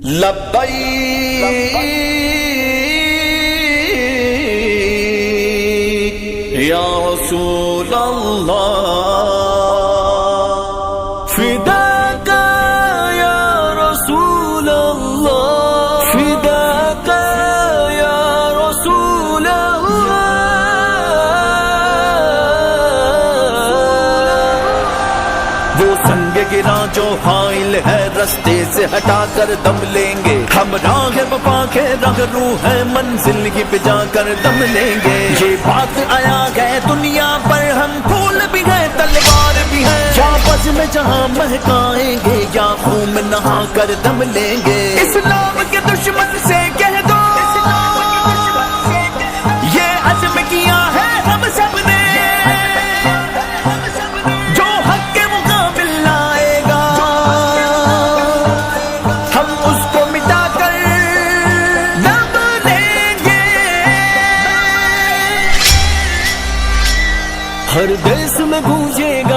لبیک یا رسول اللہ، فداک یا رسول اللہ، فداک یا رسول اللہ۔ وہ سنگ گرا جو حائل ہے رستے سے ہٹا کر دم لیں گے، ہم راہ وفا کے راہ رو ہے منزل ہی پہ جا کر دم لیں گے۔ یہ بات آیا گئے دنیا پر، ہم پھول بھی ہیں تلوار بھی ہیں، یا بز میں جہاں مہکائیں گے یا خون میں نہا کر دم لیں گے۔ اسلام کے دشمن سے کہہ دو یہ عزم کیا ہے ہم سب نے، جو حق کے مقابل لائے گا ہم اس کو مٹا کر دم لیں گے۔ ہر دیس میں گونجے گا